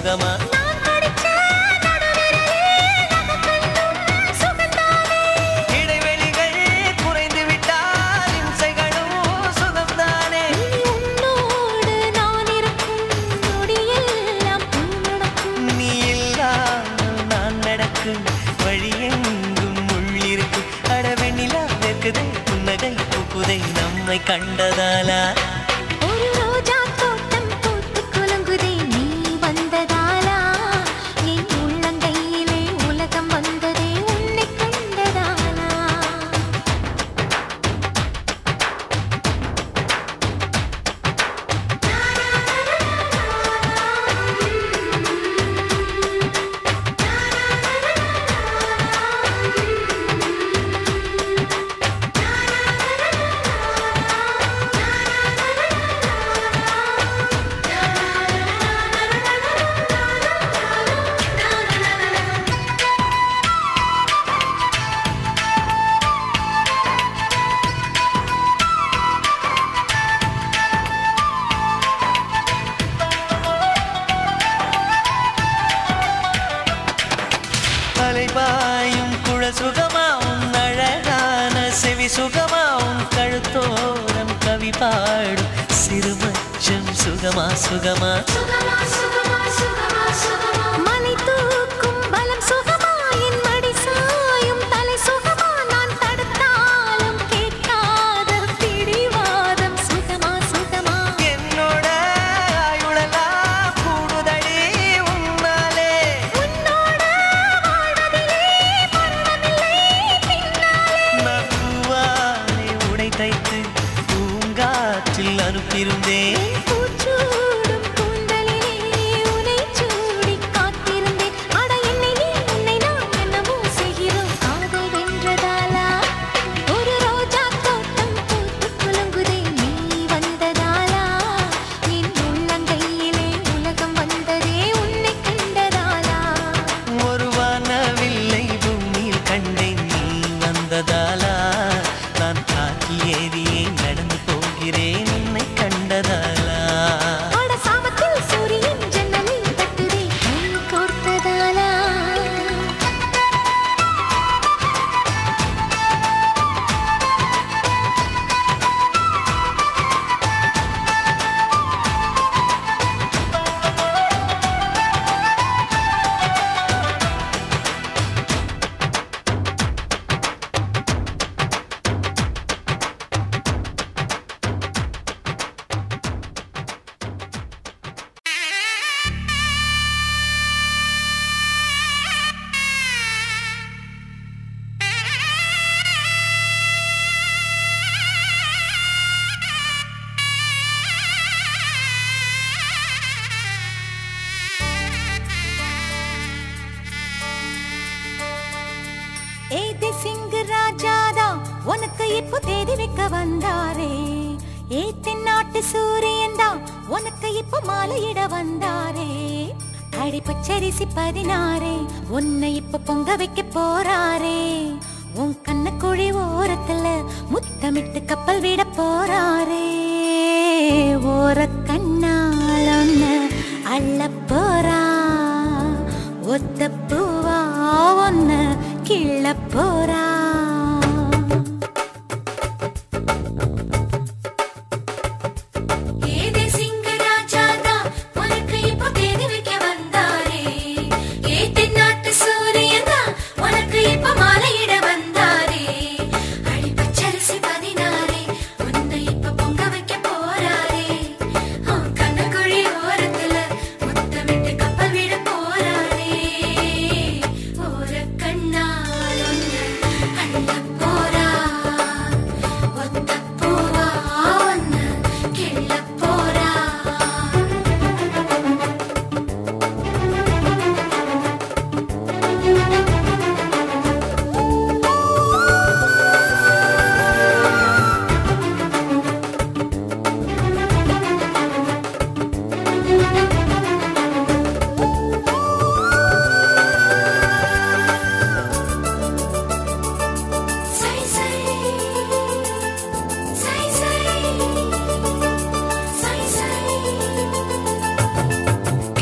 சுகமா இடைவெளிகள் குறைந்து விட்டால் இம்சைகளும் சுகம்தானே உன்னோடு நான் இருக்கும் நொடியெல்லாம் நீ இல்லாமல் நான் நடக்கும் வழியெங்கும் முள்ளிருக்கு அடவெண்ணிலா வெக்குதை புன்னகை பூக்குதை நம்மை கண்டதாலா ஒரு ரோஜா தோட்டம் பூத்து குலுங்குதே நீ வந்ததாலா என் உள்ளங்கையிலே உலகம் வந்ததே உன்னை கண்டதாலா அலைபாயும் குழல் சுகமா உன் அழகான செவி சுகமா உன் கழுத்தோரம் கவி பாடும் சிறுமச்சம் சுகமா சுகமா மலை தூக்கும் பலம் சுகமா என் மடி சாயும் தலை சுகமா நான் தடுத்தாலும் கேட்காத பிடிவாதம் சுகமா சுகமா என்னோட ஆயுளெல்லாம் கூடுதடி உன்னாலே உன்னோட வாழ்வதிலே மரணமில்லை பின்னாலே நான் பூவாலே உடை தைத்து பூங்காற்றில் அனுப்பியிருந்தேன் பூச்சூடும் கூந்தலிலே உனை சூடி காத்திருந்தேன் அட என்னை நான் என்னமோ செய்கிறோம் காதல் வென்றதாலா ஒரு ரோஜா தோட்டம் பூத்து குலுங்குதே நீ வந்ததாலா என் உள்ளங்கையிலே உலகம் வந்ததே உன்னை கண்டதாலா ஒரு வானவில்லை பூமியில் கண்டேன் நீ வந்ததாலா நான் காற்றில் ஏறியே நடந்து போகிறேன் உன்னை கண்டதாலா அட சாமத்தில் சூரியன் ஜன்னலில் தட்டுதே கை கோர்த்ததாலா ஏதே சிங்க ராஜாதா உனக்கு இப்போ தேதி வைக்க வந்தாரே ஏ தென்னாட்டு சூரியன் தான் உனக்கு இப்போ மாலையிட வந்தாரே அடி பச்சரிசி 16 உன்னை இப்போ பொங்க வைக்க போறாரே உன் கண்ணக்குழி ஓரத்துல முத்தமிட்டு கப்பல் விட போறாரே ஓர கண்ணால் ஒன்னு அள்ள போறா ஒத்த பூவா ஒன்னு கிள்ள போறா ஏதே சிங்க ராஜாதா உனக்கு இப்போ தேதி வைக்க வந்தாரே ஏ தென்னாட்டு சூரியன் தான் உனக்கு இப்போ மாலையிட வந்தாரே அடி பச்சரிசி 16 உன்னை இப்போ பொங்க வைக்க போறாரே கண்ணக்குழி ஓரத்துல முத்தமிட்டு கப்பல் விட போறாரே ஓர கண்ணால் ஒன்னு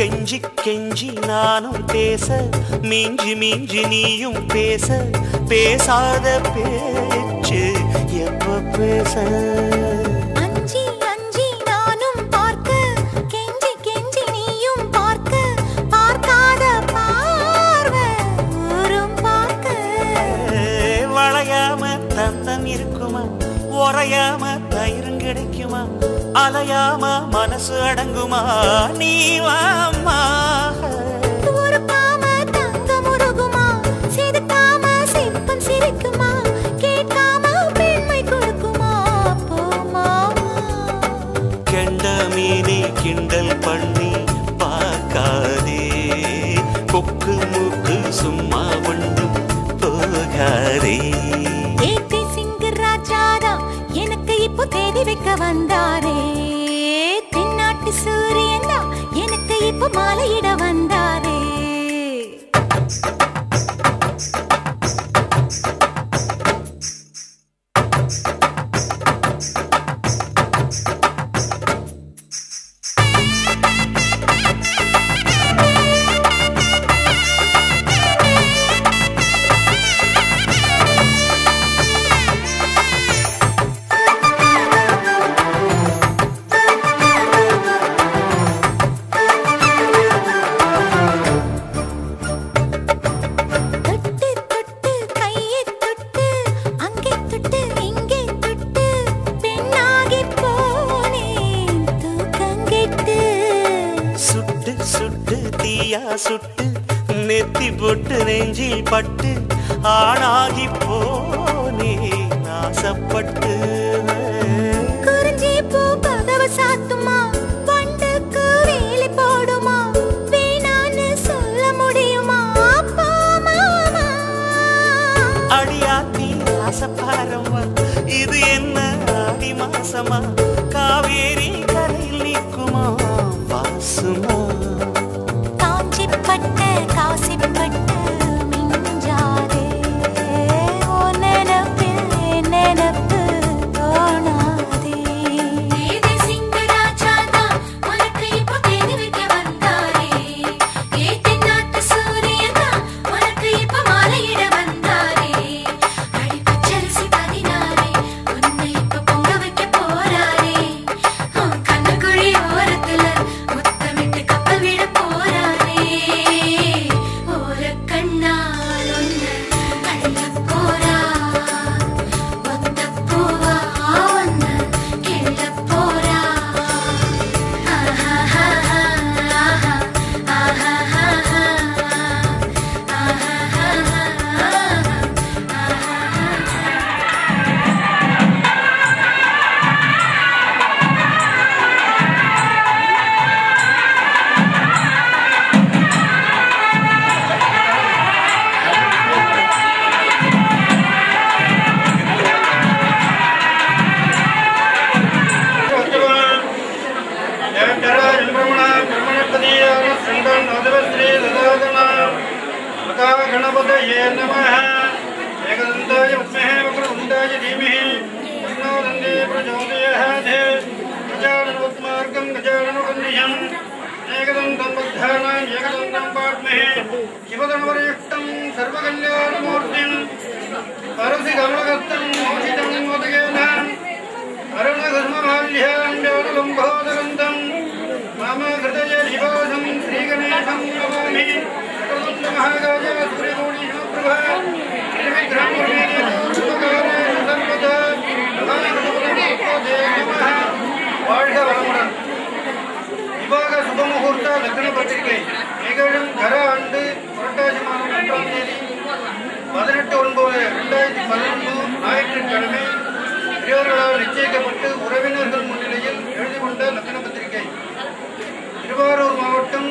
கெஞ்சி கெஞ்சி நானும் பேச மிஞ்சி மிஞ்சி நீயும் பேச பேசாத பேச்சு எப்ப பேச அஞ்சி அஞ்சி நானும் பார்க்க கெஞ்சி கெஞ்சி நீயும் பார்க்க பார்க்காத பார்வை ஊரும் பார்க்க வளையாம தந்தம் இருக்குமா உறையாம தயிரும் கிடைக்குமா அலையாம மனசு அடங்குமா நீ வாம்மா ஊருக்காம தங்கம் உருகுமா சிரிக்காம சிப்பம் சிரிக்குமா கேட்காம பெண்மை கொடுக்குமா போமா கெண்ட மீனே கிண்டல் பண்ணி பார்க்காதே கொக்கு மூக்கு சும்மா ஒன்றும் போகாதே ஏத்தி சிங்கராஜாதா எனக்கு இப்போ தேடி வைக்க வந்தாரே தென்னாட்டு சூரியன் தான் எனக்கு இப்போ மாலையிட வந்தாரே சுட்டு நெத்தி போட்டு நெஞ்சில் பட்டு ஆணாகி போனே நாசப்பட்டு குறிஞ்சி பூ கதவு சாத்துமா வண்டுக்கு வேலி போடுமா வேணான்னு சொல்ல முடியுமா மாமா அடியாத்தி ஆசப்பாரம்மா இது என்ன ஆடி மாசமா காவேரி கரையில் நிற்குமா வாசுமா பட்ட காசிப்பட்டு மிஞ்சாதே ஓ நினப்பில் நினப்பு தோணாதே ஏதே சிங்கராஜாதா உனக்கு இப்போ தேடி வைக்க வந்தாரே ஏத்தி நாட்டு சூரியதா உனக்கு இப்போ மாலையிட வந்தாரே அடி பச்சரிசி 16 உன்னை இப்போ பொங்க வைக்க போறாரே கண்ணுக்குழி ஓரத்துல முத்தமிட்டு கப்பல் விட போறாரே गणपतये नमः एकदन्ताय विद्महे वक्रतुण्डाय धीमहि तन्नो दन्ती प्रचोदयात् गजाननोत्मार्गं गजाननवन्दितं एकदन्तं बद्धानां एकदन्तं पाट्महे शिवधनुर्युक्तं सर्वकल्याणमूर्तिं परसिकमलगतं मोहितं मोदकेन अरुणघर्ममाल्याण्डोलम्भोदरन्तं मम हृदये शिवासं श्रीगणेशं नमामि महागाय सूर्यकोटि समप्रभा निर्विघ्नं सर्वदा வாழ்க வளமுடன். விவாக சுபமுகூர்த்த லக்ன பத்திரிகை நிகழும் கர ஆண்டு புரட்டாசி மாதம் 1ஆம் தேதி 18/9/2011 ஞாயிற்றுக்கிழமை பெரியோர்களால் நிச்சயிக்கப்பட்டு உறவினர்கள் முன்னிலையில் எழுதி கொண்ட லக்ன பத்திரிகை. திருவாரூர் மாவட்டம்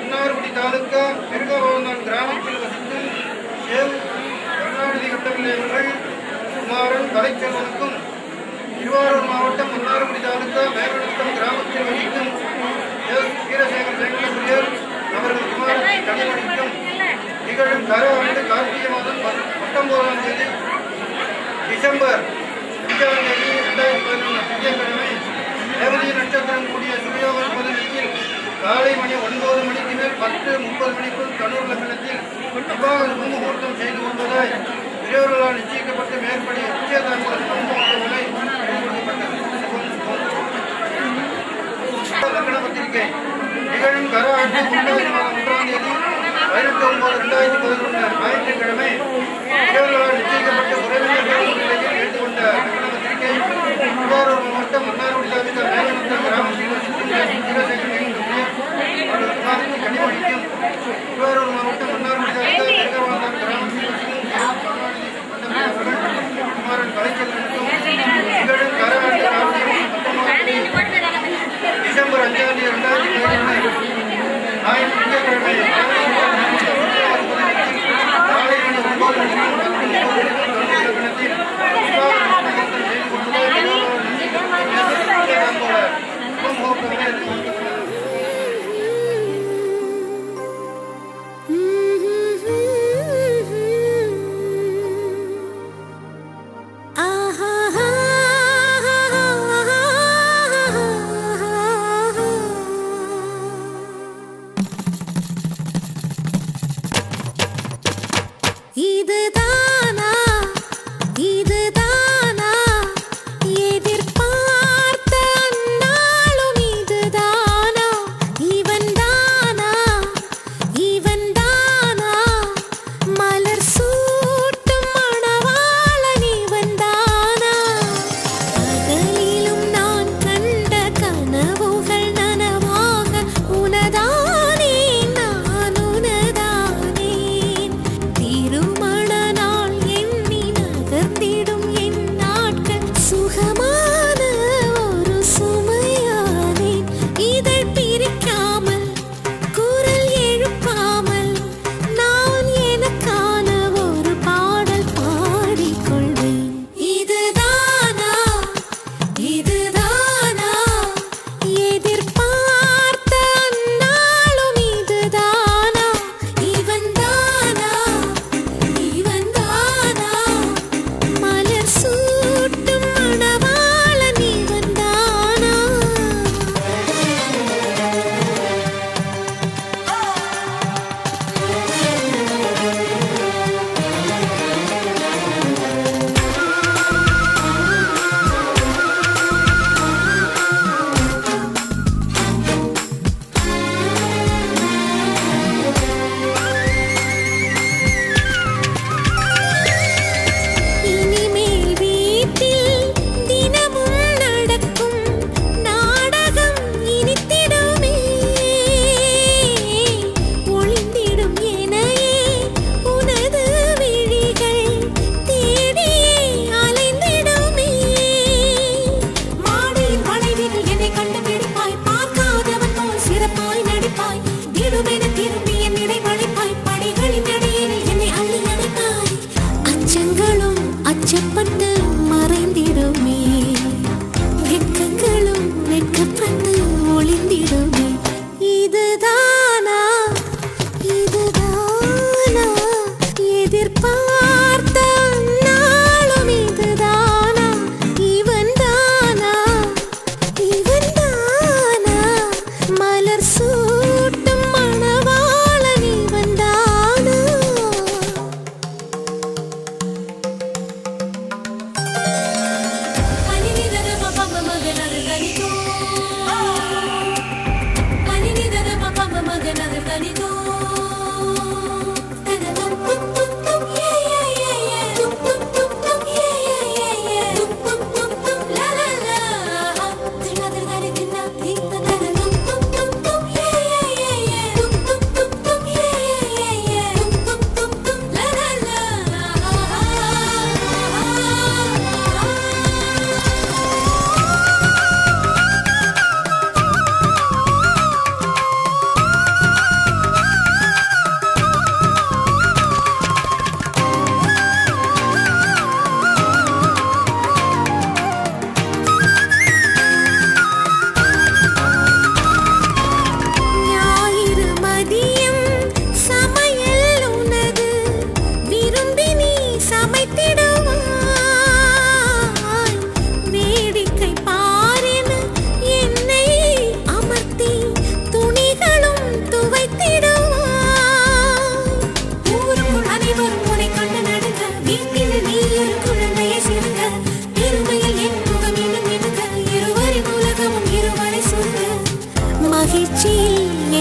மன்னார்குடி தாலுக்கா பெருகவாழ்ந்தான் கிராமத்தில் வசிக்கும் சேவ் கருணாநிதி கட்டவில்லை அவர்கள் குமாரன் கலைச்செல்வனுக்கும் திருவாரூர் மாவட்டம் மன்னார்குடி தாலுக்கா மேகநத்தம் கிராமத்தில் வசிக்கும் வீரசேகர் செங்கல்பிரியர் அவர்கள் குமாரன் கனிமணிக்கும் நிகழும் கர ஆண்டு கார்த்திகை மாதம் 19ஆம் தேதி டிசம்பர் 5ஆம் தேதி 2011 திங்கட்கிழமை ரேவதி நட்சத்திரம் கூடிய சுபயோக பதவியில் காலை மணி 9 மணிக்கு மேல் 10:30 மணிக்குள் கண்ணூர் லக்னத்தில் விவாக முகூர்த்தம் செய்து கொண்டதாய் பெரியவர்களால் நிச்சயிக்கப்பட்டு மேற்படி நிச்சயதார்த்த முகூர்த்தங்களை லக்ன பத்திரிகை நிகழும் கர ஆண்டு 1ஆம் தேதி 19/9/2011 ஞாயிற்றுக்கிழமை பெரியவர்களால் நிச்சயிக்கப்பட்ட உறவினர்கள் முன்னிலையில் எழுந்து கொண்ட லக்ன பத்திரிகை திருவாரூர் மாவட்டம் மன்னார்குடி தாலுகா மேலநத்தம் கிராமத்தில் கனிமொழிக்கும் திருவாரூர் மாவட்டம் மன்னார்குடி தாலுகா மேகவாந்தம் கிராமத்தில் குமாரன் கலைச்செல்வனுக்கும் நிகழும் கர ஆண்டு டிசம்பர் 5ஆம் தேதி 2017 ஞாயிற்றுக்கிழமை காலை மணி 9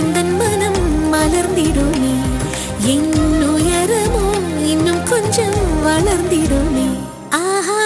உந்தன் மனம் மலர்ந்திடுமே என் உயரமோ இன்னும் கொஞ்சம் வளர்ந்திடுமே ஆஹா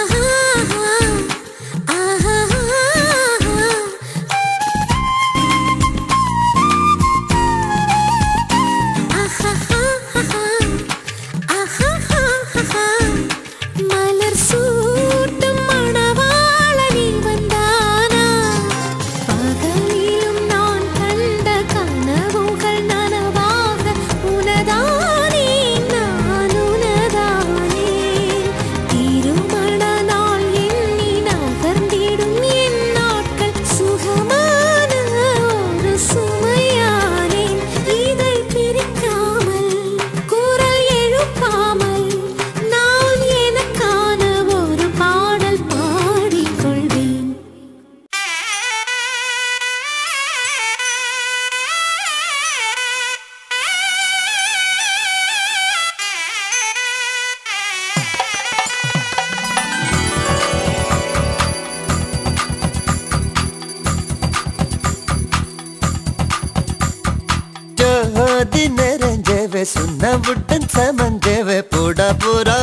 सुना बुड्डन समंदेवे पोड़ा पोरा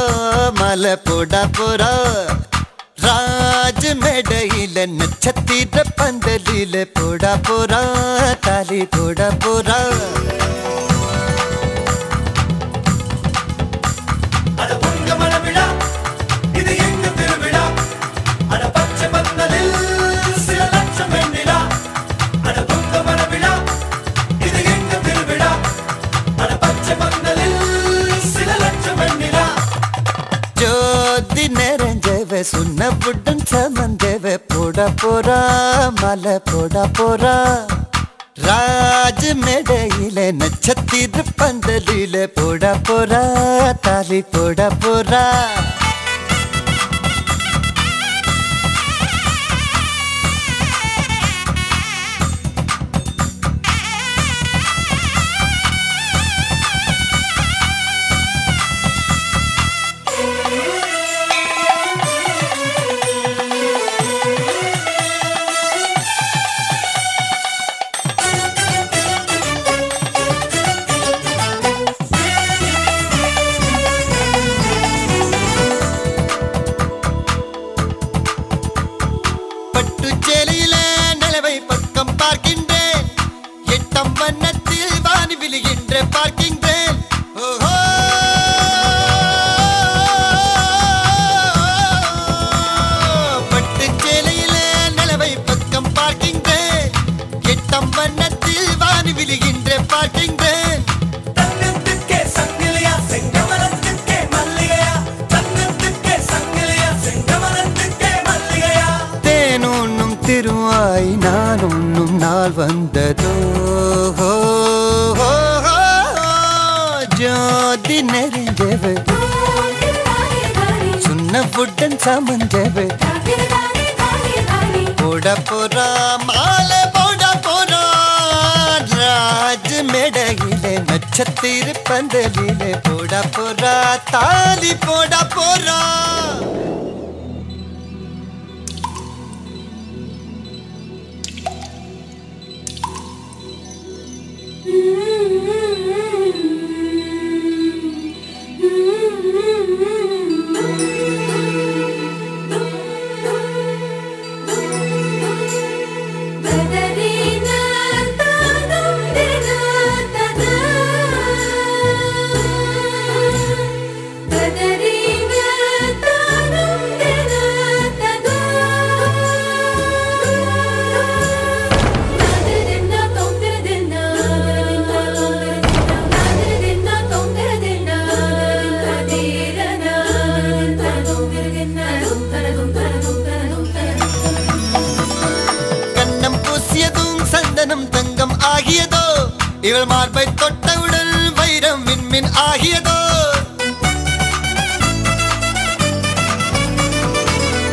माला पोड़ा पोरा राज मेडईले नच्छत्तीर पंदलीले पोड़ा पोरा ताली पोड़ा पोरा सुना बुड्डन समंदेवे पोड़ा पोरा माला पोड़ा पोरा राज मेडईले नच्छत्तीर पंदलीले पोड़ा पोरा ताली पोड़ा पोरा வந்ததோ ஜோதி நெறிஞ்சவே சுன்ன புட்டன் சமஞ்சவே போட போறா மாலை போட போறா ராஜ் மேடையிலே நட்சத்திர பந்தலிலே போட போறா தாலி போட போறா இவள் மார்பை தொட்டவுடன் வைரம் விண்மின் ஆகியதோ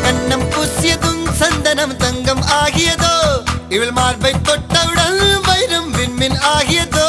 கண்ணம் பூசியதும் சந்தனம் தங்கம் ஆகியதோ இவள் மார்பை தொட்டவுடன் வைரம் விண்மின் ஆகியதோ